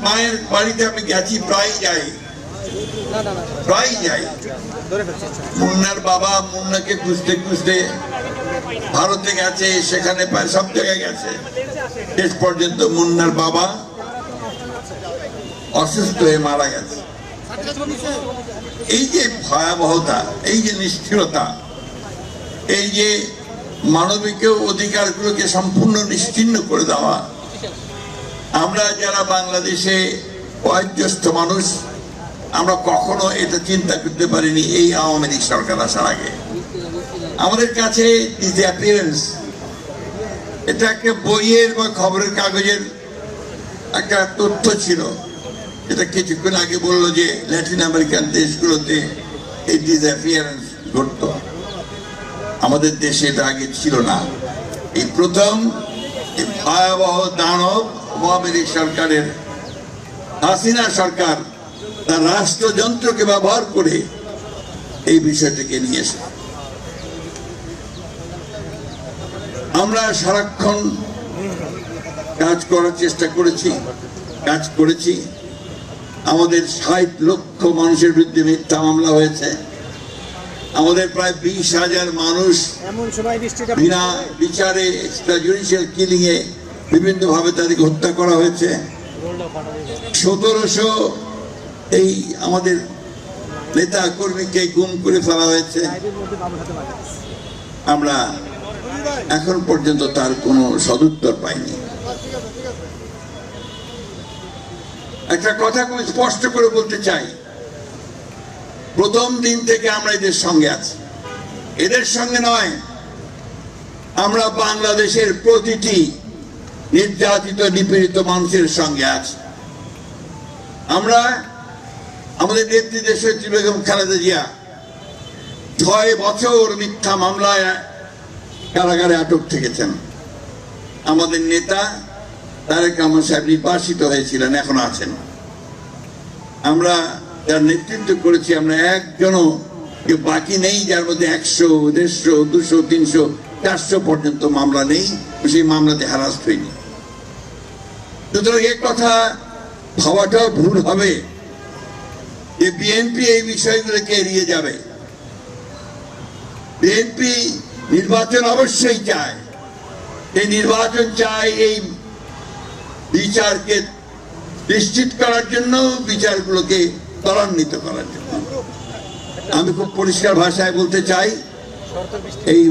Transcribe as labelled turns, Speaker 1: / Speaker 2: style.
Speaker 1: মায়ের বাড়িতে আমি গেছি, প্রায় যাই। মুন্নার বাবা মুন্নাকে খুঁজতে খুঁজতে ভারতে গেছে, সেখানে প্রায় সব জায়গায় গেছে। শেষ পর্যন্ত মুন্নার বাবা অসুস্থ হয়ে মারা গেছে। এই যে ভয়াবহতা, এই যে নিষ্ঠুরতা, এই যে মানবিক অধিকারগুলোকে সম্পূর্ণ নিশ্চিহ্ন করে দেওয়া, আমরা যারা বাংলাদেশে বয়োজ্যেষ্ঠ মানুষ, আমরা কখনো এটা চিন্তা করতে পারিনি এই আওয়ামী লীগ সরকার আসার আগে। আমাদের কাছে ডিসঅ্যাপিয়ারেন্স এটা একটা বইয়ের বা খবরের কাগজের একটা তথ্য ছিল, যেটা কিছুক্ষণ আগে বললো যে ল্যাটিন আমেরিকান দেশগুলোতে এই ডিসঅ্যাপিয়ারেন্স ঘটত। আমাদের দেশে এটা আগে ছিল না। এই প্রথম এই ভয়াবহ দানব আওয়ামী লীগ সরকারের, হাসিনা সরকার তার রাষ্ট্রযন্ত্রকে ব্যবহার করে এই বিষয়টিকে নিয়ে এসে আমরা সারাক্ষণ কাজ করার চেষ্টা করেছি। আমাদের 60 লক্ষ মানুষের বিরুদ্ধে মিথ্যা মামলা হয়েছে। আমাদের প্রায় 20,000 মানুষ বিনা বিচারে এক্সট্রা জুডিশিয়াল কিলিং এ বিভিন্ন ভাবে তাদেরকে হত্যা করা হয়েছে। 1700 এই আমাদের নেতা কর্মীকে গুম করে ফেলা হয়েছে। আমরা এখন পর্যন্ত তার কোনো সদুত্তর পাইনি। একটা কথা খুব স্পষ্ট করে বলতে চাই, প্রথম দিন থেকে আমরা এদের সঙ্গে আছি, এদের সঙ্গে নয়। আমরা বাংলাদেশের প্রতিটি নির্যাতিত নিপীড়িত মানুষের সঙ্গে আছি। আমরা আমাদের নেত্রী দেশনেত্রী বেগম খালেদা জিয়া 6 বছর মিথ্যা মামলায় কারাগারে আটক থেকেছেন। আমাদের নেতা তারেক রহমান সাহেব নির্বাসিত হয়েছিলেন, এখন আছেন। আমরা যার নেতৃত্ব করেছি, আমরা একজনও বাকি নেই যার মধ্যে 100, 150, 200, 300, 400 পর্যন্ত মামলা নেই, সেই মামলাতে হ্যারাস্ট হয়নি। সুতরাং এক কথা ভাবাটাও ভুল হবে যে বিএনপি এই বিষয়গুলোকে এড়িয়ে যাবে। বিএনপি নির্বাচন অবশ্যই চায়, এই নির্বাচন চায় এই বিচারকে নিশ্চিত করার জন্য, বিচারগুলোকে ত্বরান্বিত করার জন্য। আমি খুব পরিষ্কার ভাষায় বলতে চাই, এই